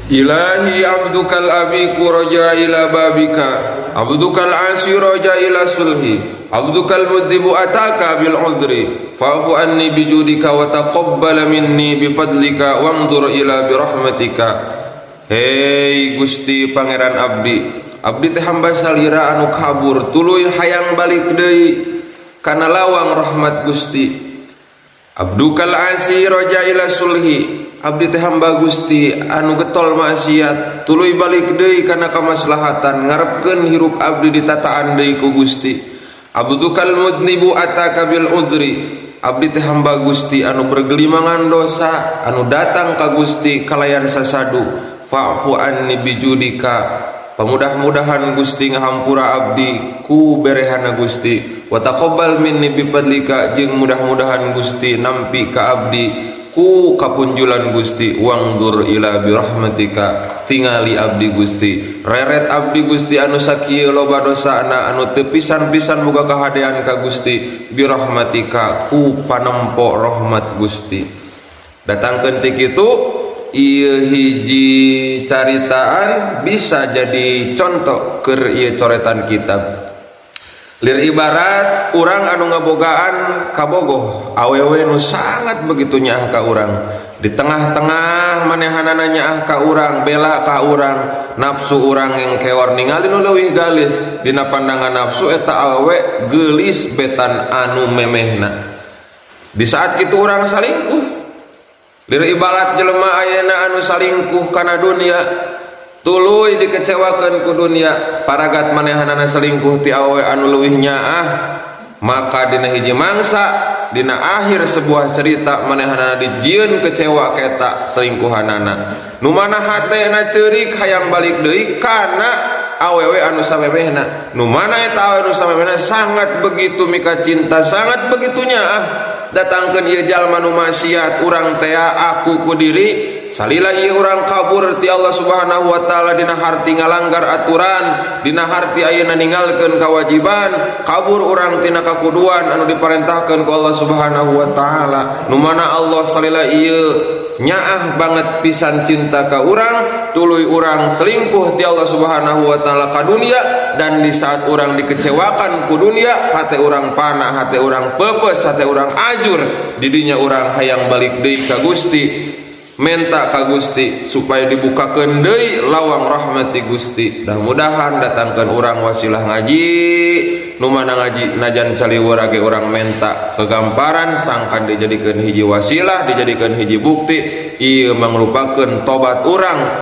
Ilahi abdukal abiku roja ila babika, abdukal asir roja ila sulhi, abdukal mudhibu ataka bil udri, fa'fu anni bijudika wa taqabbal minni bifadlika wanzur ila birahmatika. Hei Gusti Pangeran abdi, abdi teh hamba salira anu kabur, tuluy hayang balik deui kana lawang rahmat Gusti. Abdukal asir roja ila sulhi, abdi teh hamba Gusti anu getol maksiat, tuluy balik deui kana kamaslahatan, ngarepkeun hirup abdi ditataan deui ku Gusti. Abdukal mudnibu ataka bil udri, abdi teh hamba Gusti anu bergelimangan dosa, anu datang ka Gusti kalayan sasadu. Fa'fu anni bijudika, pamudah-mudahan Gusti ngahampura abdi ku berehana Gusti. Wa taqabbal minni bifadlika, jeung mudah-mudahan Gusti nampi ka abdi ku kapunjulan Gusti. Wanzur ila birahmatika, tingali abdi Gusti, reret abdi Gusti anu sakieu loba dosana, anu teu pisan-pisan boga kahadean ka Gusti. Birahmatika, ku panempo rahmat Gusti. Datangkeun ti kitu ieu hiji caritaan bisa jadi contoh keur ieu coretan kitab. Lir ibarat urang anu ngabogaan kabogoh awewe nu sangat begitu nyaah ka urang, di tengah-tengah manehanana nyaah ka urang, bela ka urang, nafsu urang engkeor ningali nu leuwih galis, dina pandangan nafsu eta awewe geulis betan anu memehna. Di saat kitu urang salingkuh, lir ibarat jelema ayeuna anu salingkuh kana dunia, tuluy dikecewakeun ku dunia, paragat manehanana selingkuh ti awewe anu leuwih nyaah, maka dina hiji mangsa dina akhir sebuah cerita manehanana dijieun kecewa keta selingkuhanana, nu mana hatena ceurik hayang balik deui kana awewe anu samemehna, nu mana eta awewe anu samemehna sangat begitu mika cinta, sangat begitu nyaah. Datangkeun ieu jalma nu maksiat, urang teh aku ku diri salila ieu urang kabur ti Allah Subhanahu wa taala, dina harti ngalanggar aturan, dina harti ayeuna ninggalkeun kawajiban, kabur urang tina kakuduan anu diparentahkeun ku Allah Subhanahu wa taala. Nu mana Allah salila ieu nyaah banget pisan cinta ka urang, tuluy urang selingkuh ti Allah Subhanahu wa taala ka dunia, dan di saat urang dikecewakan ku dunia, hate urang panah, hate urang pepes, hate urang ajur, didinya urang hayang balik deui ka Gusti, menta ka Gusti supaya dibukakeun deui lawang rahmat ti Gusti. Mudah-mudahan datangkeun urang wasilah ngaji, nu mana ngaji najan caliweur ge urang menta kegamparan, sangkan dijadikeun hiji wasilah, dijadikeun hiji bukti ieu mangrupakeun tobat urang.